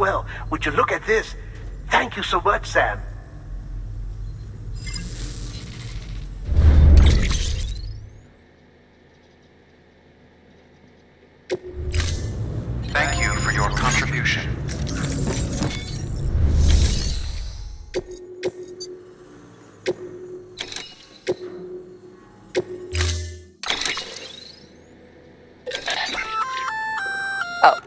Well, would you look at this? Thank you so much, Sam. Thank you for your contribution. Oh,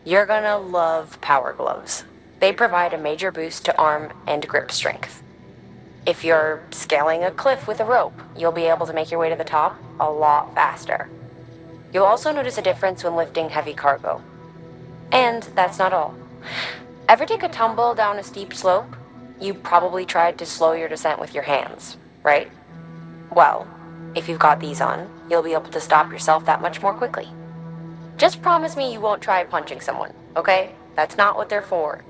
you're gonna love power gloves. They provide a major boost to arm and grip strength. If you're scaling a cliff with a rope, you'll be able to make your way to the top a lot faster. You'll also notice a difference when lifting heavy cargo. And that's not all. Ever take a tumble down a steep slope? You probably tried to slow your descent with your hands, right? Well, if you've got these on, you'll be able to stop yourself that much more quickly. Just promise me you won't try punching someone, okay? That's not what they're for.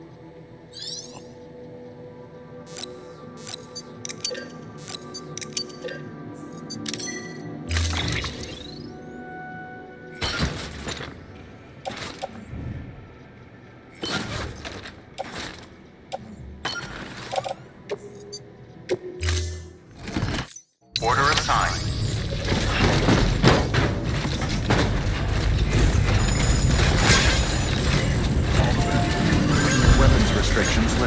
Order assigned. Weapons restrictions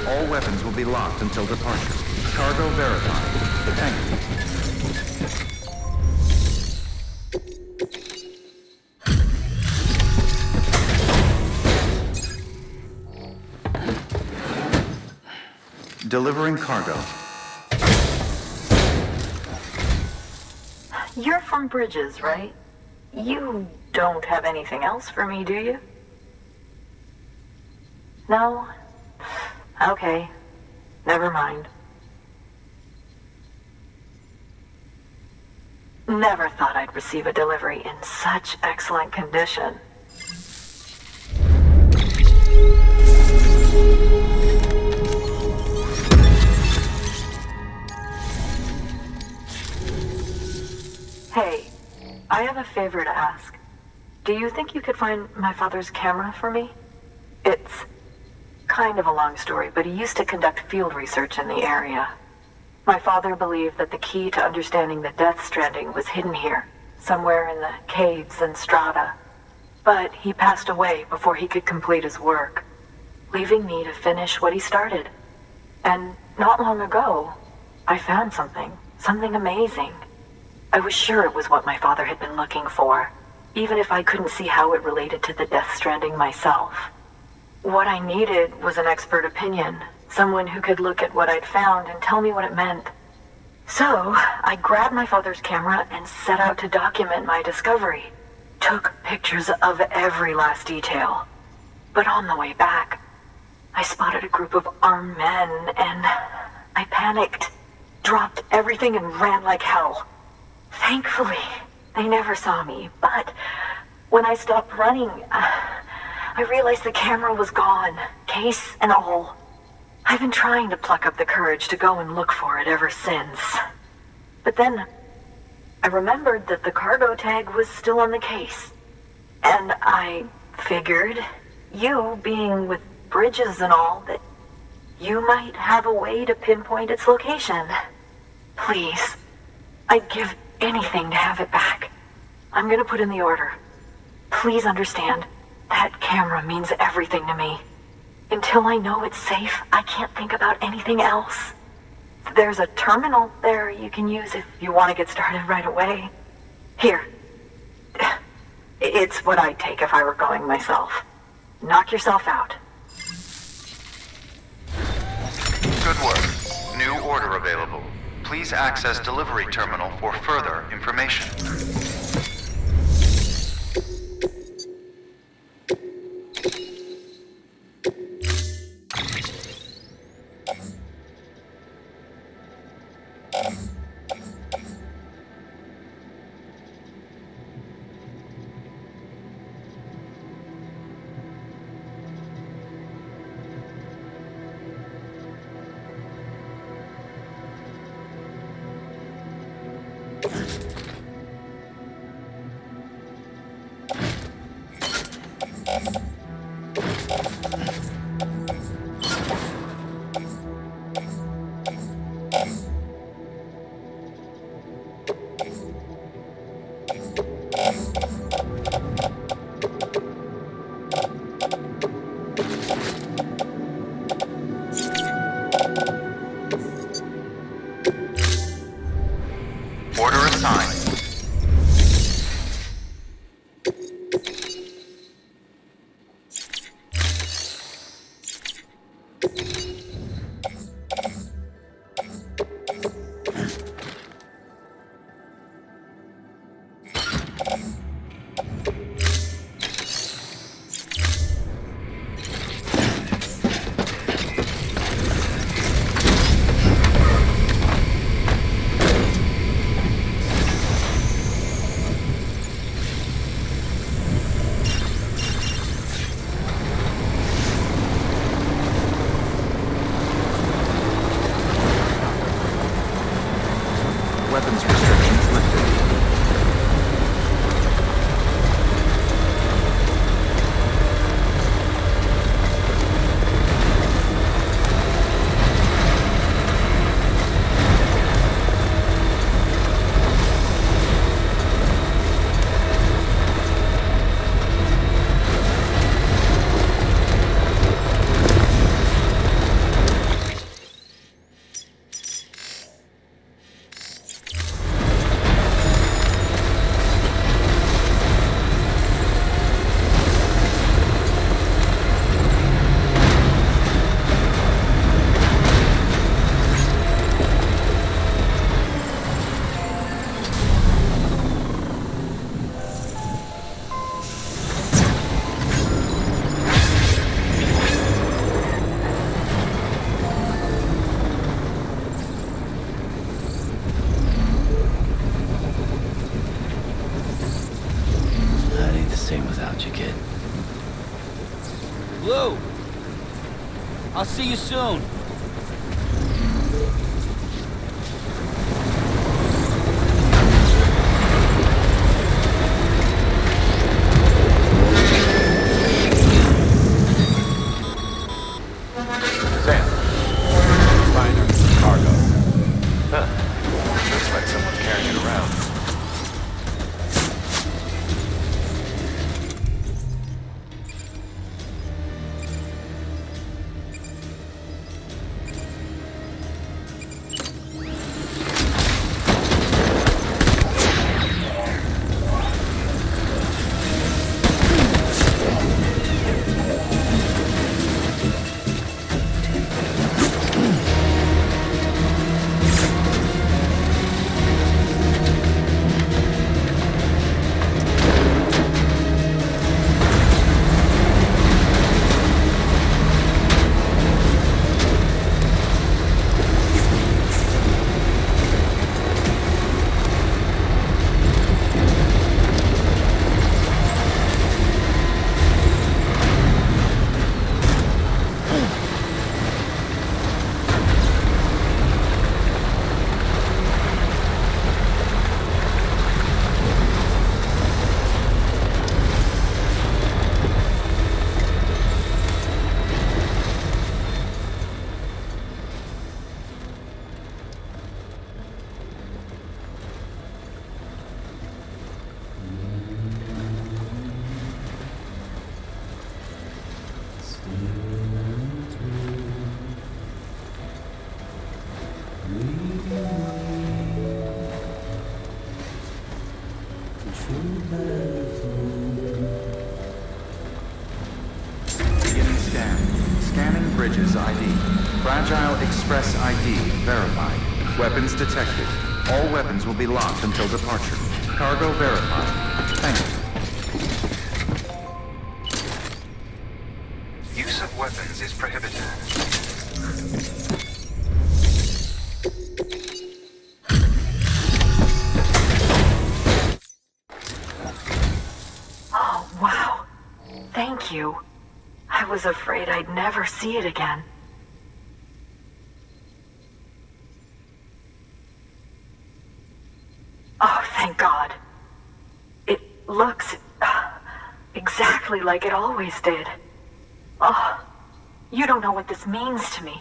All weapons will be locked until departure. Cargo verified. Thank you. Delivering cargo. You're from Bridges, right? You don't have anything else for me, do you? No? Okay. Never mind. Never thought I'd receive a delivery in such excellent condition. Hey, I have a favor to ask. Do you think you could find my father's camera for me? It's kind of a long story, but he used to conduct field research in the area. My father believed that the key to understanding the Death Stranding was hidden here, somewhere in the caves and strata. But he passed away before he could complete his work, leaving me to finish what he started. And not long ago, I found something amazing. I was sure it was what my father had been looking for, even if I couldn't see how it related to the Death Stranding myself. What I needed was an expert opinion, someone who could look at what I'd found and tell me what it meant. So, I grabbed my father's camera and set out to document my discovery. Took pictures of every last detail. But on the way back, I spotted a group of armed men and I panicked, dropped everything and ran like hell. Thankfully, they never saw me, but when I stopped running, I realized the camera was gone, case and all. I've been trying to pluck up the courage to go and look for it ever since. But then, I remembered that the cargo tag was still on the case. And I figured, you being with Bridges and all, that you might have a way to pinpoint its location. Please, I'd give anything to have it back. I'm gonna put in the order. Please understand, that camera means everything to me. Until I know it's safe, I can't think about anything else. There's a terminal there you can use if you want to get started right away. Here. It's what I'd take if I were going myself. Knock yourself out. Good work. New order available. Please access delivery terminal for further information. Order assigned. see you soon. Sam. Liner. Cargo. Huh. Looks like someone's carrying it around. Beginning scan. Scanning bridges ID. Fragile Express ID verified. Weapons detected. All weapons will be locked until departure. Cargo verified. Thank you. Use of weapons is prohibited. Oh, wow. Thank you. I was afraid I'd never see it again. Oh, thank God. It looks exactly like it always did. Oh, you don't know what this means to me.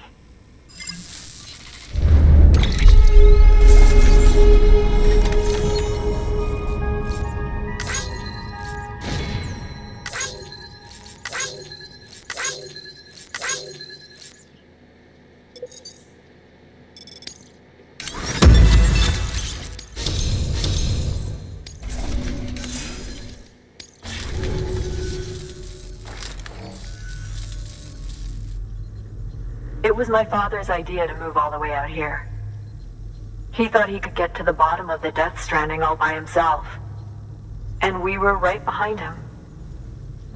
It was my father's idea to move all the way out here. He thought he could get to the bottom of the Death Stranding all by himself. And we were right behind him.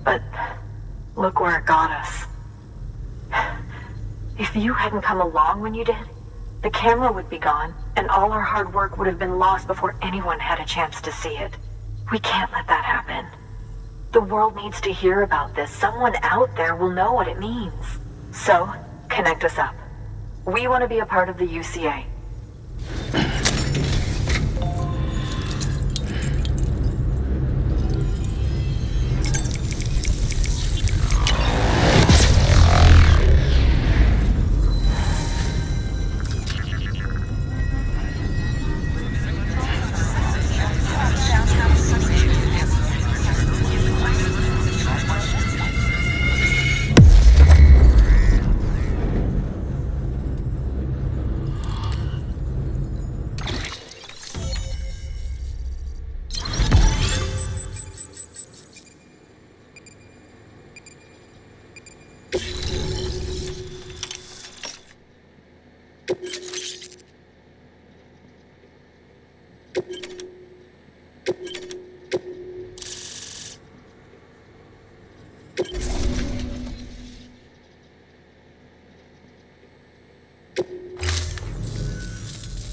But look where it got us. If you hadn't come along when you did, the camera would be gone, and all our hard work would have been lost before anyone had a chance to see it. We can't let that happen. The world needs to hear about this. Someone out there will know what it means. So, connect us up. We want to be a part of the UCA.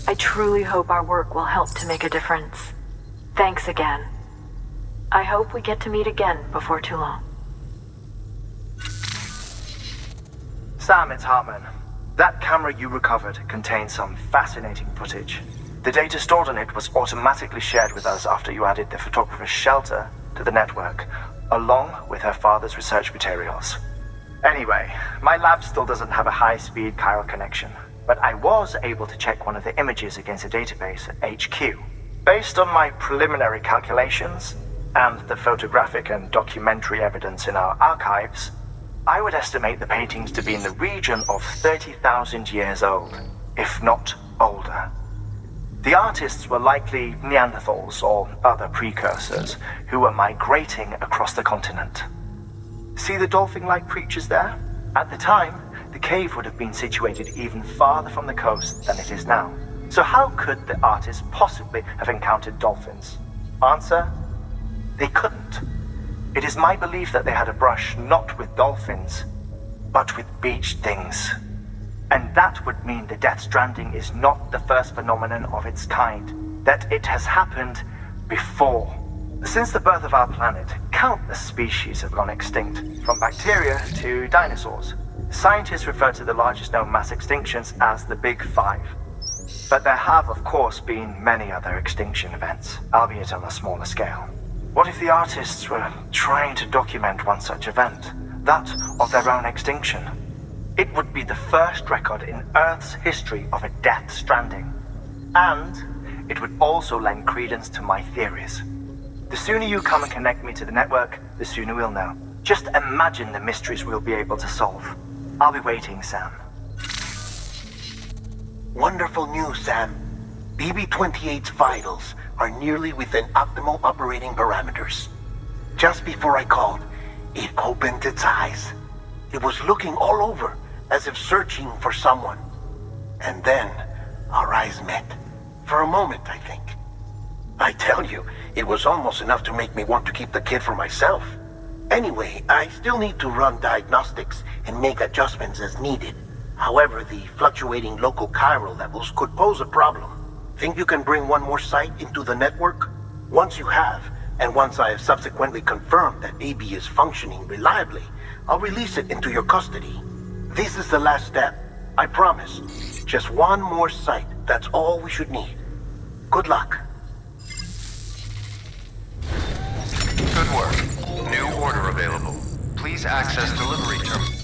I truly hope our work will help to make a difference. Thanks again. I hope we get to meet again before too long. Sam, it's Hartman. That camera you recovered contains some fascinating footage. The data stored on it was automatically shared with us after you added the photographer's shelter to the network, along with her father's research materials. Anyway, my lab still doesn't have a high-speed chiral connection, but I was able to check one of the images against a database at HQ. Based on my preliminary calculations, and the photographic and documentary evidence in our archives, I would estimate the paintings to be in the region of 30,000 years old, if not older. The artists were likely Neanderthals or other precursors who were migrating across the continent. See the dolphin-like creatures there? At the time, the cave would have been situated even farther from the coast than it is now. So how could the artists possibly have encountered dolphins? Answer: they couldn't. It is my belief that they had a brush not with dolphins, but with beach things. And that would mean the Death Stranding is not the first phenomenon of its kind, that it has happened before. Since the birth of our planet, countless species have gone extinct, from bacteria to dinosaurs. Scientists refer to the largest known mass extinctions as the Big Five. But there have, of course, been many other extinction events, albeit on a smaller scale. What if the artists were trying to document one such event, that of their own extinction? It would be the first record in Earth's history of a Death Stranding. And it would also lend credence to my theories. The sooner you come and connect me to the network, the sooner we'll know. Just imagine the mysteries we'll be able to solve. I'll be waiting, Sam. Wonderful news, Sam. BB-28's vitals are nearly within optimal operating parameters. Just before I called, it opened its eyes. It was looking all over, as if searching for someone. And then, our eyes met. For a moment, I think. I tell you, it was almost enough to make me want to keep the kid for myself. Anyway, I still need to run diagnostics and make adjustments as needed. However, the fluctuating local chiral levels could pose a problem. Think you can bring one more site into the network? Once you have, and once I have subsequently confirmed that AB is functioning reliably, I'll release it into your custody. This is the last step. I promise. Just one more site. That's all we should need. Good luck. Good work. New order available. Please access delivery terminal.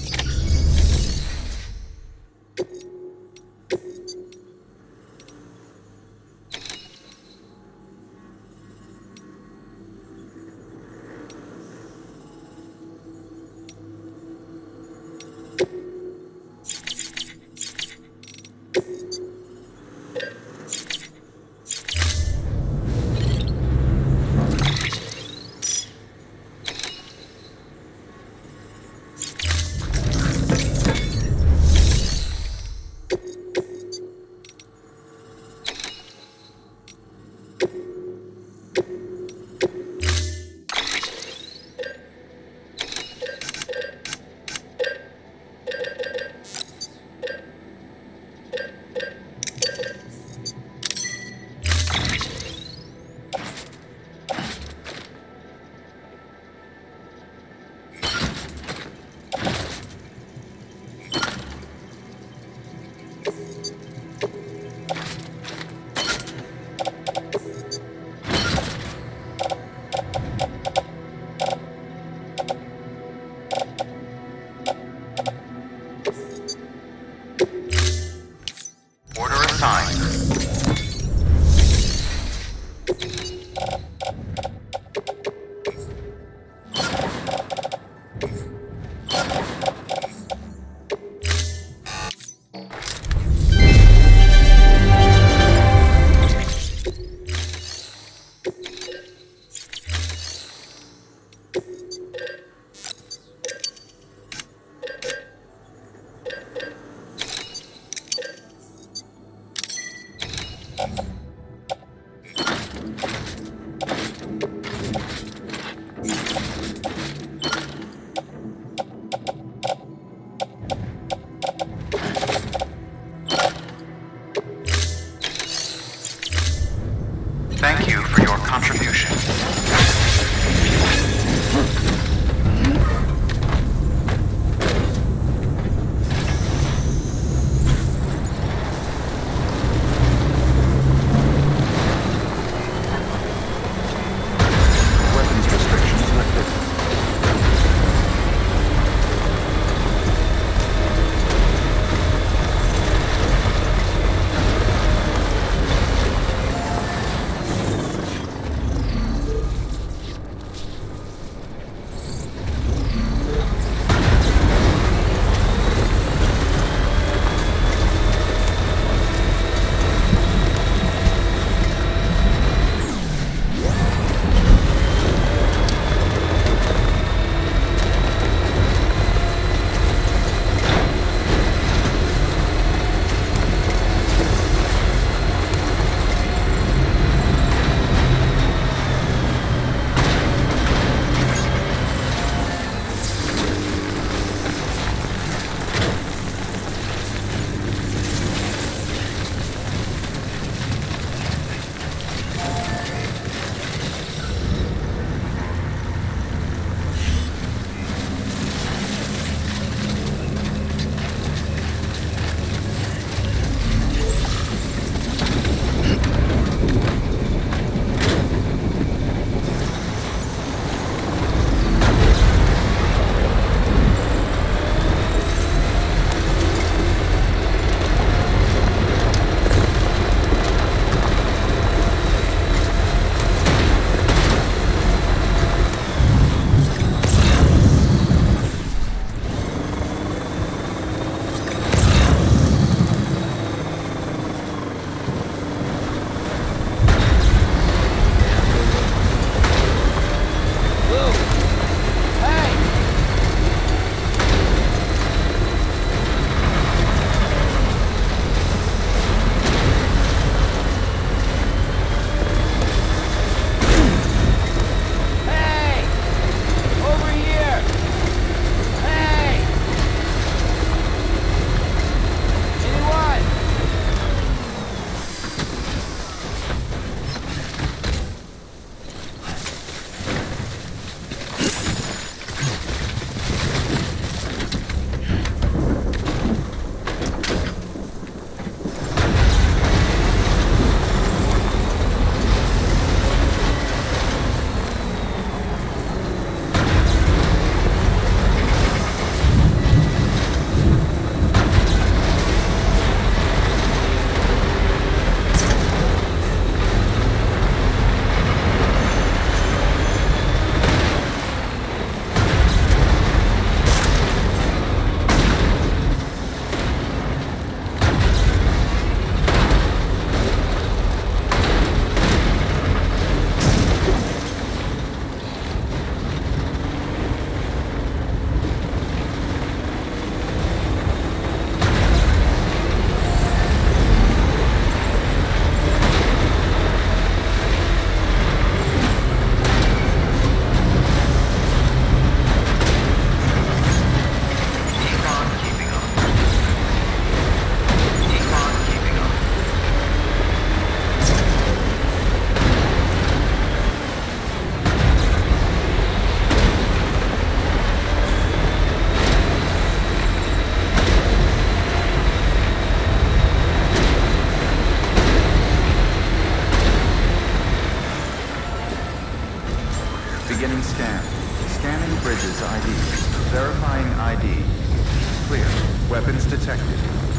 Thank you for your contribution.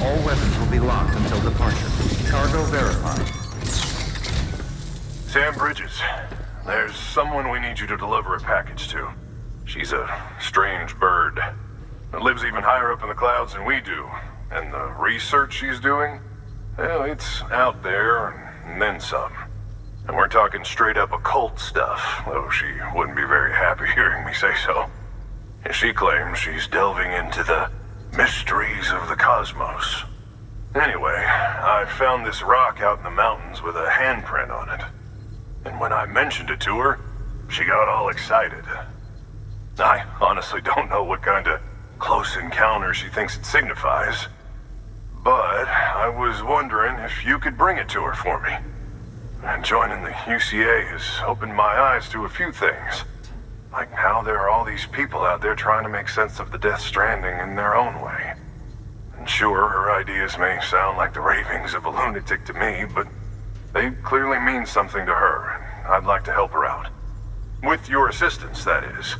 All weapons will be locked until departure. Cargo verified. Sam Bridges, there's someone we need you to deliver a package to. She's a strange bird that lives even higher up in the clouds than we do. And the research she's doing, well, it's out there and then some. And we're talking straight up occult stuff, though she wouldn't be very happy hearing me say so. And she claims she's delving into the mysteries of the cosmos. Anyway, I found this rock out in the mountains with a handprint on it. And when I mentioned it to her, she got all excited. I honestly don't know what kind of close encounter she thinks it signifies. But I was wondering if you could bring it to her for me. And joining the UCA has opened my eyes to a few things. Like how there are all these people out there trying to make sense of the Death Stranding in their own way. And sure, her ideas may sound like the ravings of a lunatic to me, but they clearly mean something to her, and I'd like to help her out. With your assistance, that is.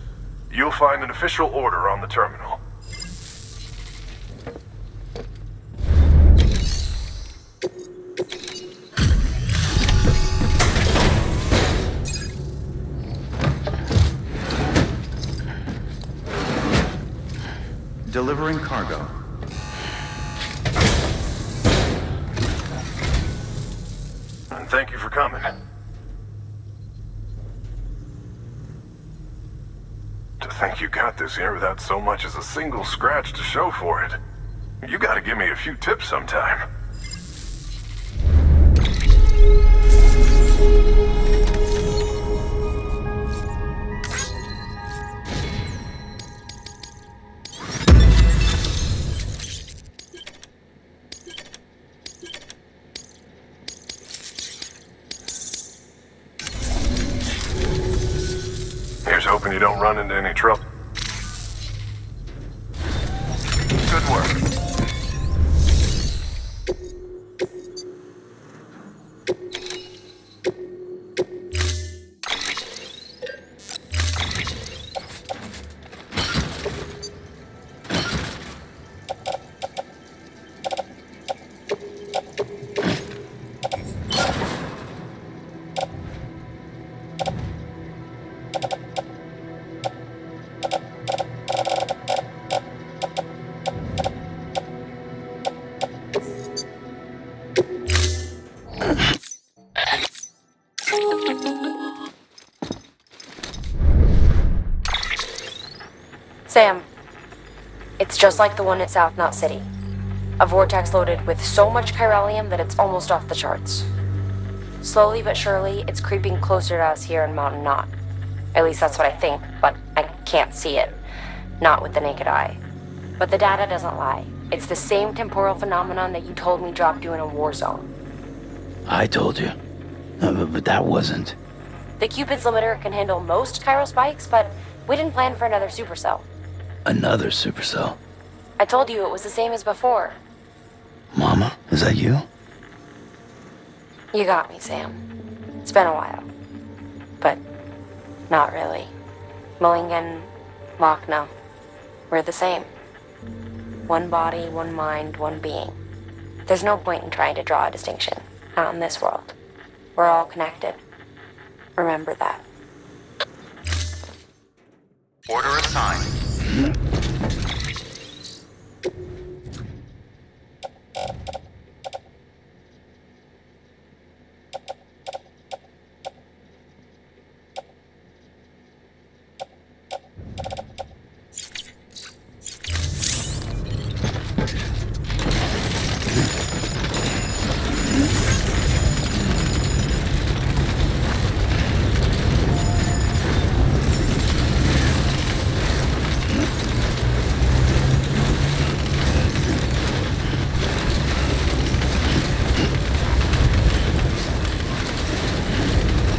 You'll find an official order on the terminal. Delivering cargo. And thank you for coming. To think you got this here without so much as a single scratch to show for it. You gotta give me a few tips sometime. Here's hoping you don't run into any trouble. Good work. Sam, it's just like the one at South Knot City. A vortex loaded with so much chiralium that it's almost off the charts. Slowly but surely, it's creeping closer to us here in Mountain Knot. At least that's what I think, but I can't see it. Not with the naked eye. But the data doesn't lie. It's the same temporal phenomenon that you told me dropped you in a war zone. I told you. But that wasn't. The Cupid's limiter can handle most chiral spikes, but we didn't plan for another supercell. Another supercell. I told you it was the same as before. Mama, is that you? You got me, Sam. It's been a while. But not really. Mulligan, Lochna, we're the same. One body, one mind, one being. There's no point in trying to draw a distinction. Not in this world. We're all connected. Remember that. Order assigned.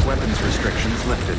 Weapons restrictions lifted.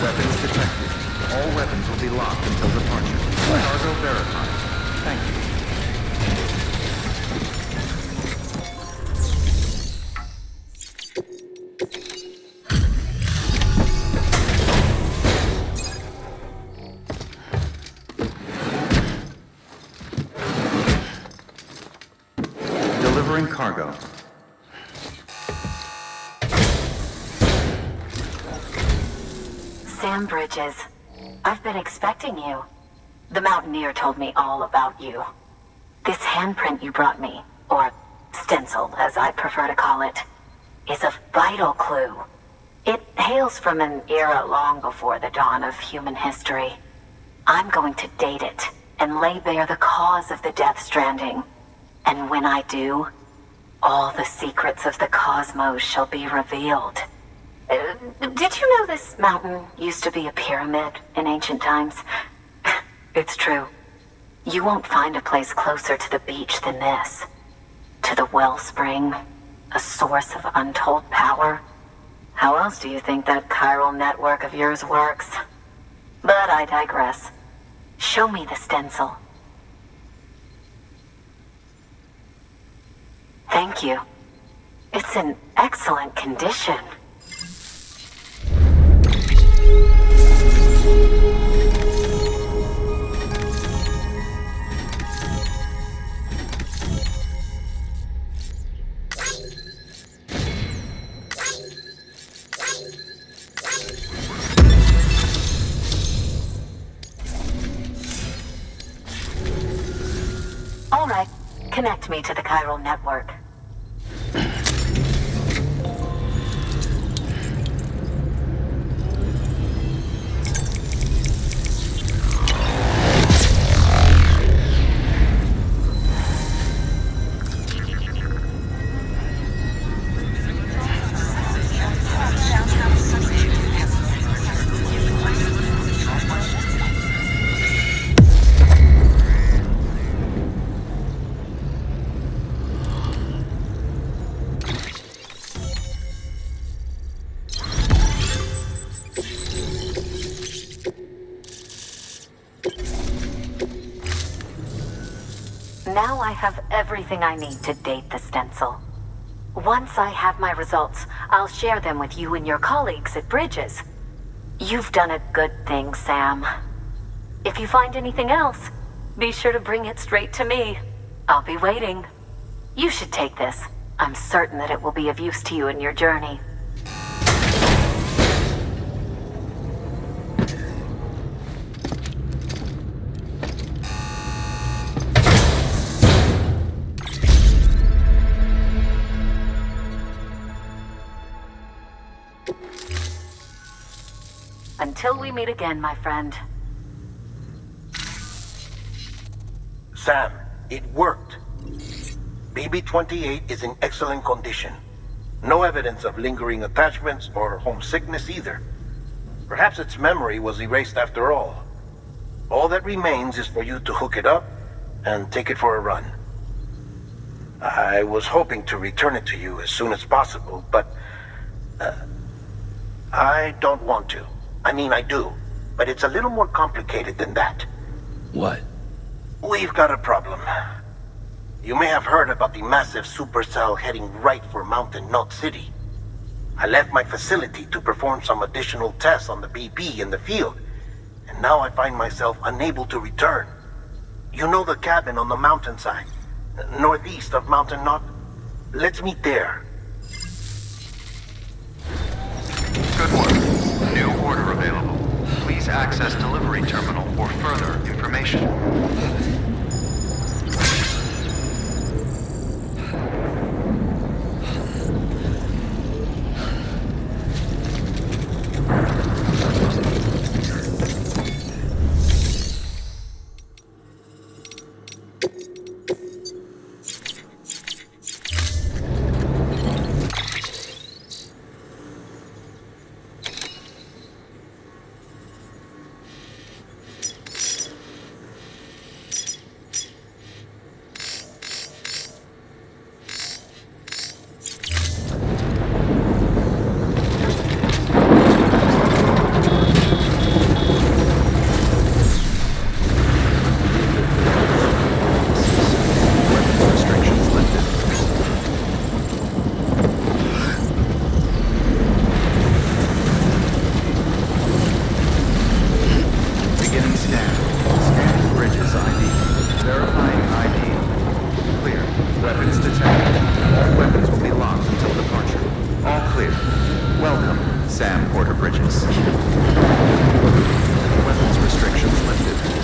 Weapons detected. All weapons will be locked until departure. Cargo verified. Thank you. Delivering cargo. Sam Bridges, I've been expecting you. The Mountaineer told me all about you. This handprint you brought me, or stencil as I prefer to call it, is a vital clue. It hails from an era long before the dawn of human history. I'm going to date it and lay bare the cause of the Death Stranding. And when I do, all the secrets of the cosmos shall be revealed. Did you know this mountain used to be a pyramid in ancient times? It's true. You won't find a place closer to the beach than this. To the wellspring, a source of untold power. How else do you think that chiral network of yours works? But I digress. Show me the stencil. Thank you. It's in excellent condition. All right, connect me to the chiral network. Now I have everything I need to date the stencil. Once I have my results, I'll share them with you and your colleagues at Bridges. You've done a good thing, Sam. If you find anything else, be sure to bring it straight to me. I'll be waiting. You should take this. I'm certain that it will be of use to you in your journey. Until we meet again, my friend. Sam, it worked. BB-28 is in excellent condition. No evidence of lingering attachments or homesickness either. Perhaps its memory was erased after all. All that remains is for you to hook it up and take it for a run. I was hoping to return it to you as soon as possible, but I don't want to. I mean, I do, but it's a little more complicated than that. What? We've got a problem. You may have heard about the massive supercell heading right for Mountain Knot City. I left my facility to perform some additional tests on the BB in the field, and now I find myself unable to return. You know the cabin on the mountainside, northeast of Mountain Knot? Let's meet there. Good work. New order available. Please access delivery terminal for further information. Sam Porter Bridges. Weapons restrictions lifted.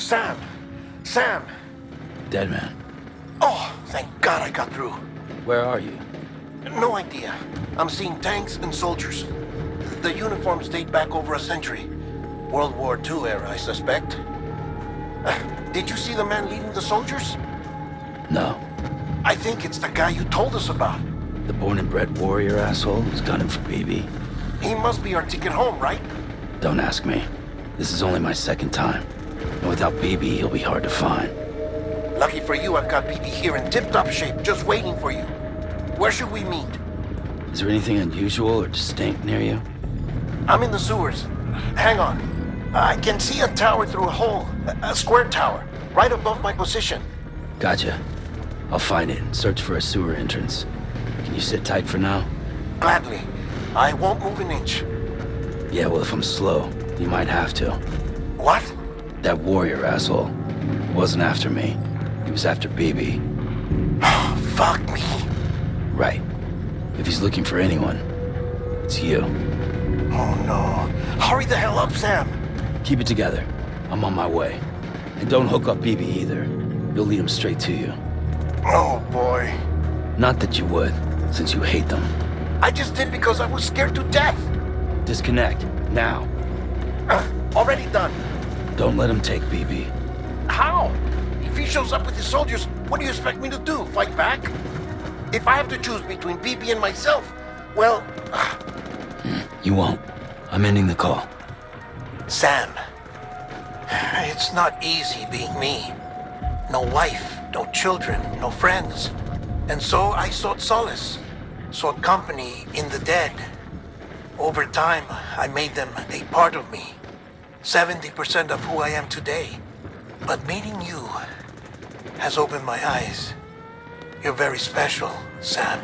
Sam! Sam! Dead man. Oh, thank God I got through. Where are you? No idea. I'm seeing tanks and soldiers. The uniforms date back over a century. World War II era, I suspect. Did you see the man leading the soldiers? No. I think it's the guy you told us about. The born and bred warrior asshole who's gunning for BB. He must be our ticket home, right? Don't ask me. This is only my second time. And without BB, he'll be hard to find. Lucky for you, I've got BB here in tip-top shape, just waiting for you. Where should we meet? Is there anything unusual or distinct near you? I'm in the sewers. Hang on. I can see a tower through a hole. A square tower, right above my position. Gotcha. I'll find it and search for a sewer entrance. Can you sit tight for now? Gladly. I won't move an inch. Yeah, well, if I'm slow, you might have to. What? That warrior asshole wasn't after me. He was after BB. Fuck me. Right. If he's looking for anyone, it's you. Oh no. Hurry the hell up, Sam. Keep it together. I'm on my way. And don't hook up BB either. You'll lead him straight to you. Oh boy. Not that you would, since you hate them. I just did because I was scared to death. Disconnect, now. Already done. Don't let him take BB. How? If he shows up with his soldiers, what do you expect me to do? Fight back? If I have to choose between BB and myself, well... You won't. I'm ending the call. Sam, it's not easy being me. No wife, no children, no friends. And so I sought solace, sought company in the dead. Over time, I made them a part of me. 70% of who I am today. But meeting you has opened my eyes. You're very special, Sam.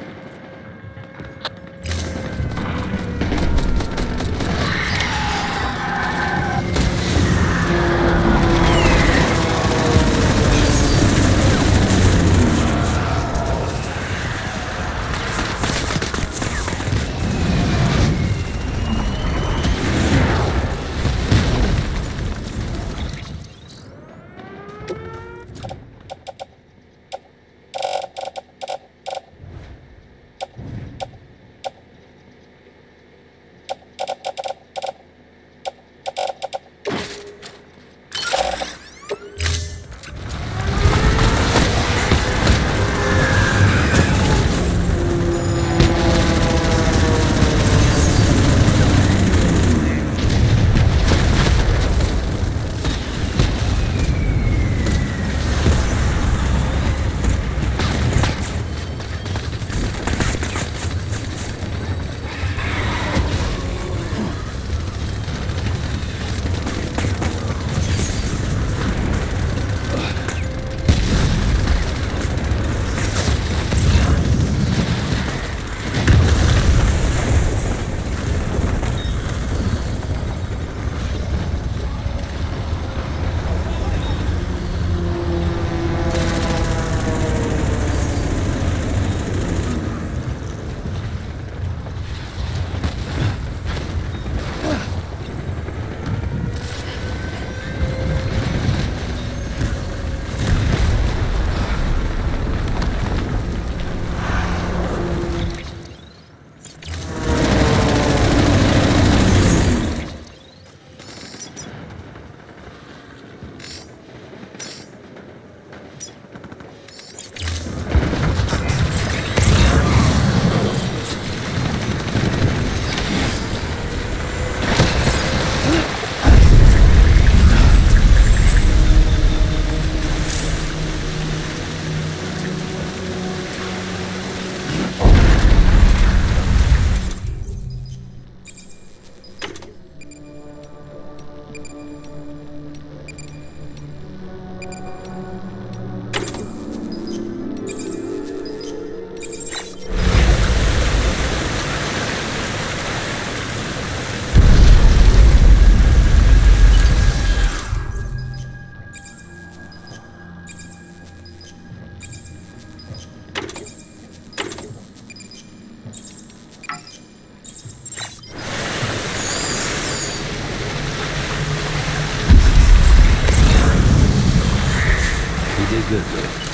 did good, though.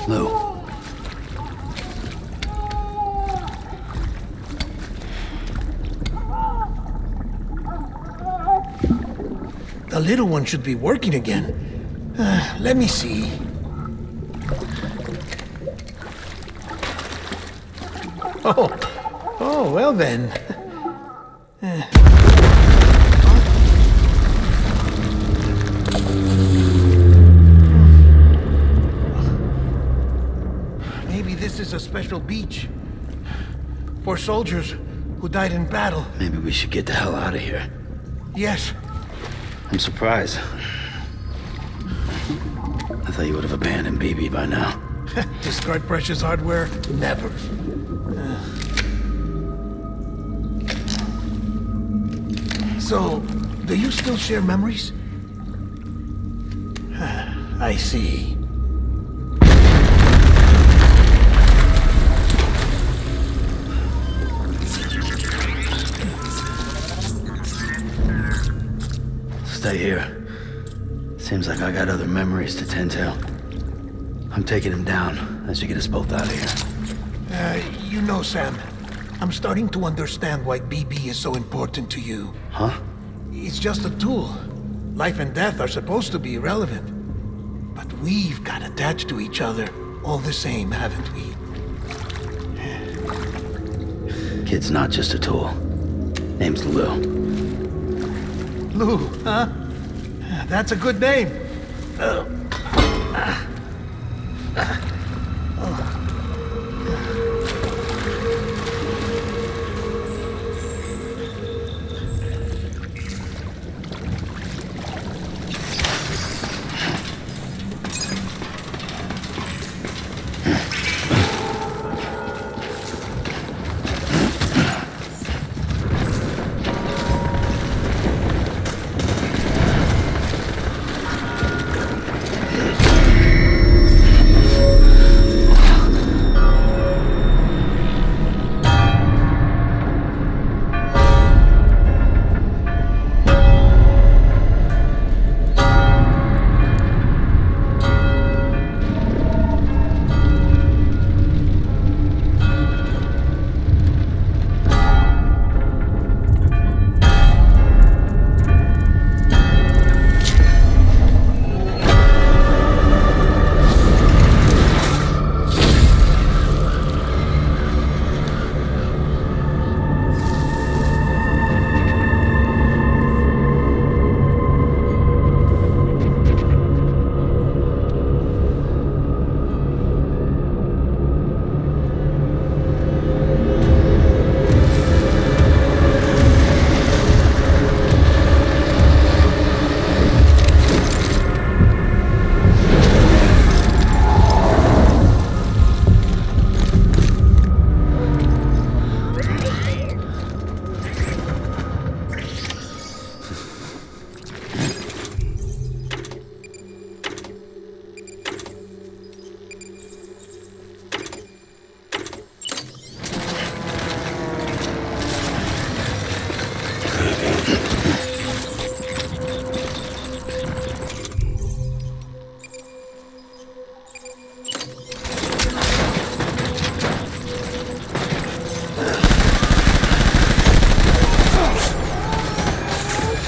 Lou. The little one should be working again. Let me see. Oh, well then. Maybe this is a special beach for soldiers who died in battle. Maybe we should get the hell out of here. Yes. I'm surprised. I thought you would have abandoned BB by now. Discard precious hardware? Never. So, do you still share memories? I see. Stay here. Seems like I got other memories to tend to. I'm taking him down as you get us both out of here. You know, Sam, I'm starting to understand why BB is so important to you. Huh? It's just a tool. Life and death are supposed to be irrelevant. But we've got attached to each other all the same, haven't we? Kid's not just a tool. Name's Lou. Lou, huh? That's a good name.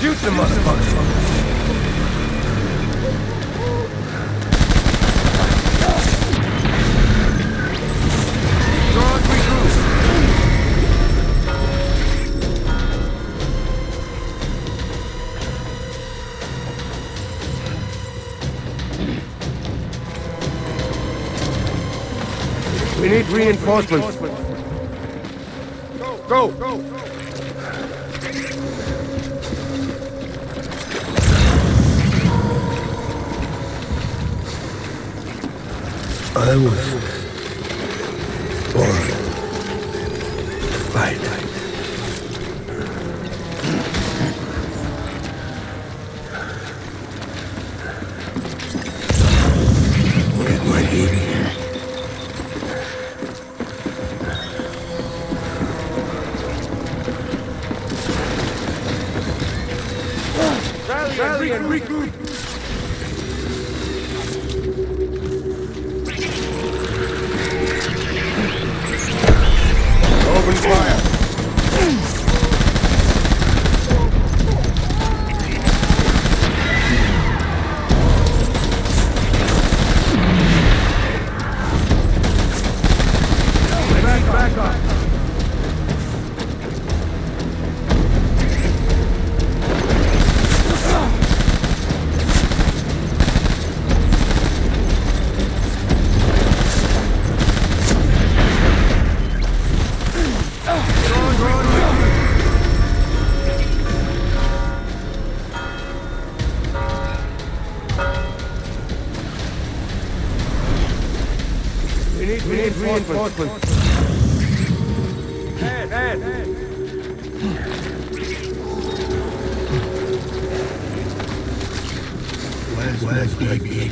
Shoot the motherfucker! We need reinforcements. Go! I was born to fight. Where's my baby? Rally and regroup! We need reinforcements. Where's baby?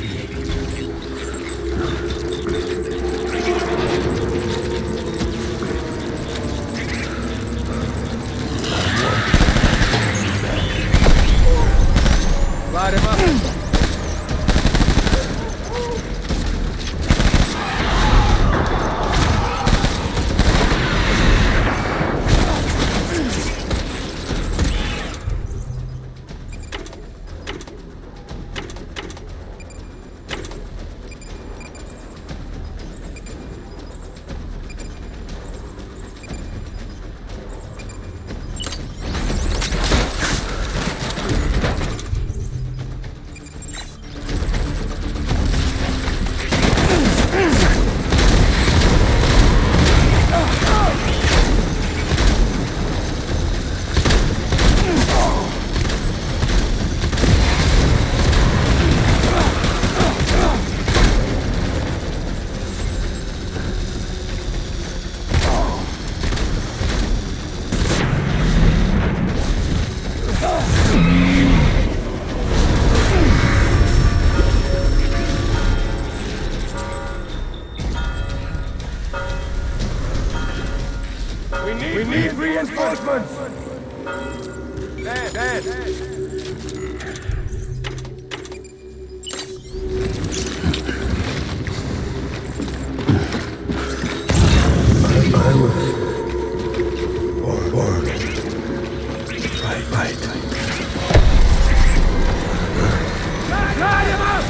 Light him up. We need reinforcements! Dead! I was born. Right. Light him up!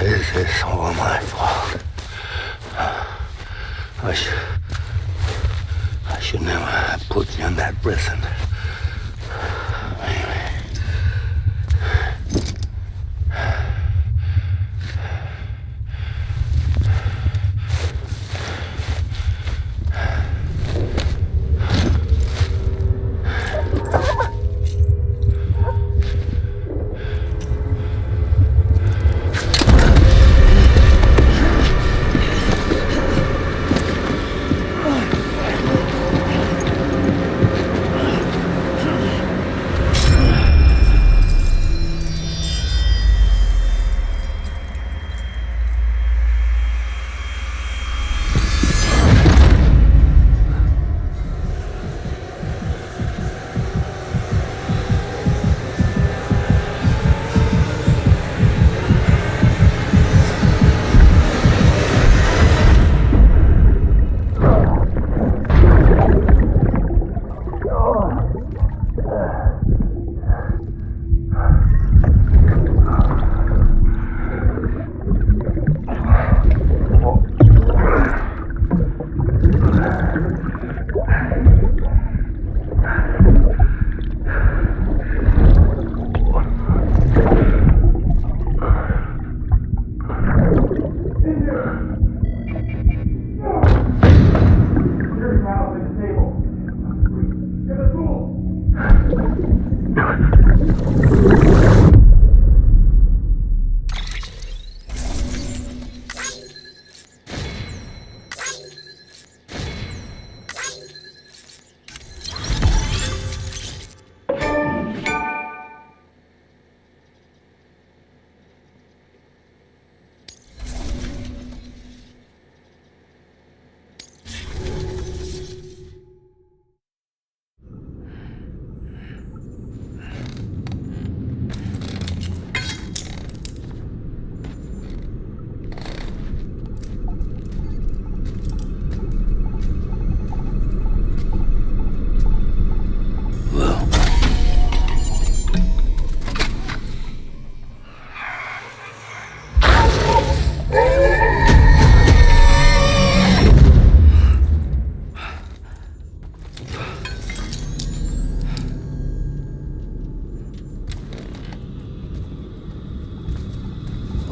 This is all my fault. I should never have put you in that prison.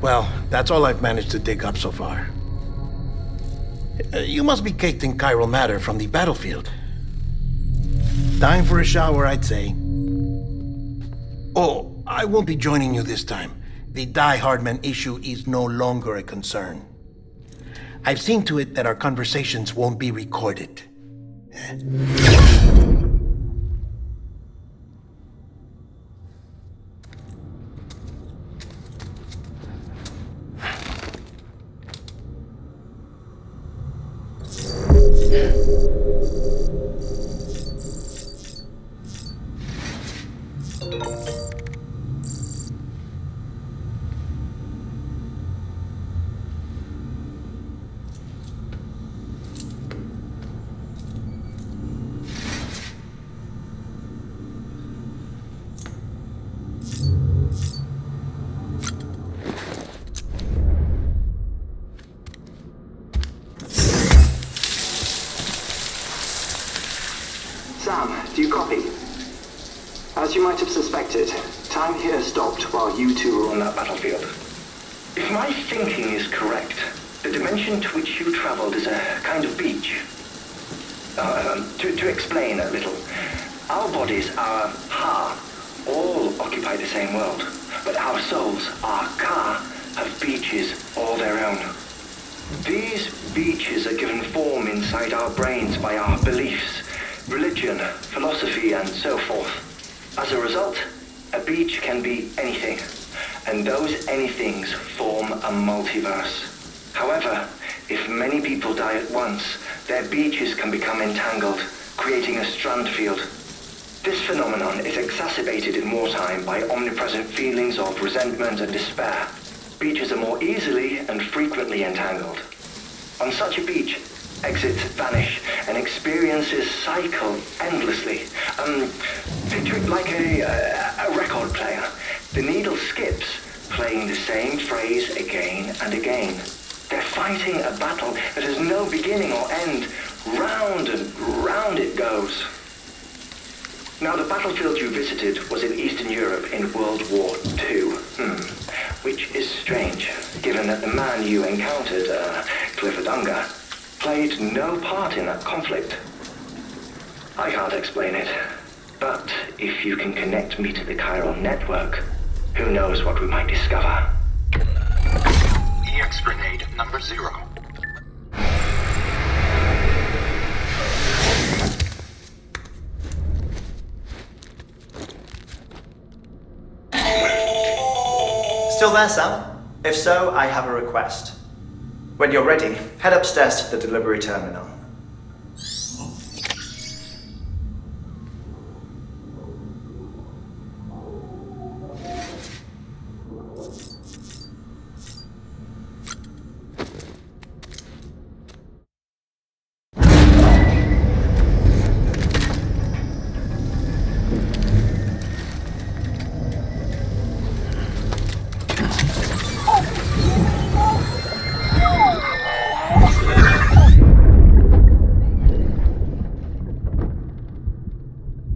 Well, that's all I've managed to dig up so far. You must be caked in chiral matter from the battlefield. Time for a shower, I'd say. Oh, I won't be joining you this time. The Die Hardman issue is no longer a concern. I've seen to it that our conversations won't be recorded. Sam, do you copy? As you might have suspected, time here stopped while you two were on that battlefield. If my thinking is correct, the dimension to which you traveled is a kind of beach. To explain a little, our bodies, our ha, all occupy the same world, but our souls, our ka, have beaches all their own. These beaches are given form inside our brains by our beliefs, religion, philosophy, and so forth. As a result, a beach can be anything, and those anythings form a multiverse. However, if many people die at once, their beaches can become entangled, creating a strand field. This phenomenon is exacerbated in wartime by omnipresent feelings of resentment and despair. Beaches are more easily and frequently entangled. On such a beach, exits vanish and experiences cycle endlessly. Picture it like a record player. The needle skips, playing the same phrase again and again. They're fighting a battle that has no beginning or end. Round and round it goes. Now, the battlefield you visited was in Eastern Europe in World War II. Which is strange, given that the man you encountered, Clifford Unger, played no part in that conflict. I can't explain it, but if you can connect me to the chiral network, who knows what we might discover. EX grenade number 0. Still there, Sam? If so, I have a request. When you're ready, head upstairs to the delivery terminal.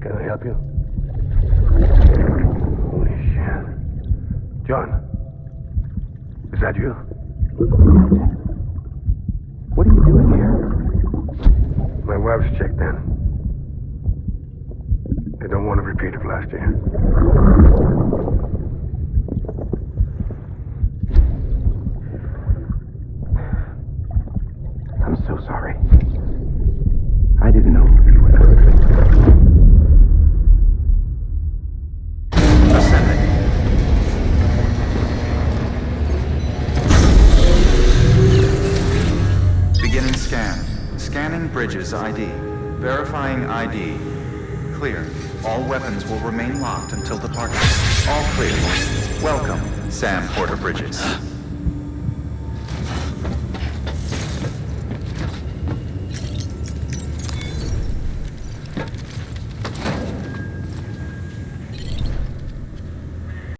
Can I help you? Holy shit. John, is that you? What are you doing here? My wife's checked in. They don't want to repeat of last year. I'm so sorry. I didn't know. Beginning scan. Scanning bridges ID. Verifying ID. Clear. All weapons will remain locked until departure. All clear. Welcome, Sam Porter Bridges.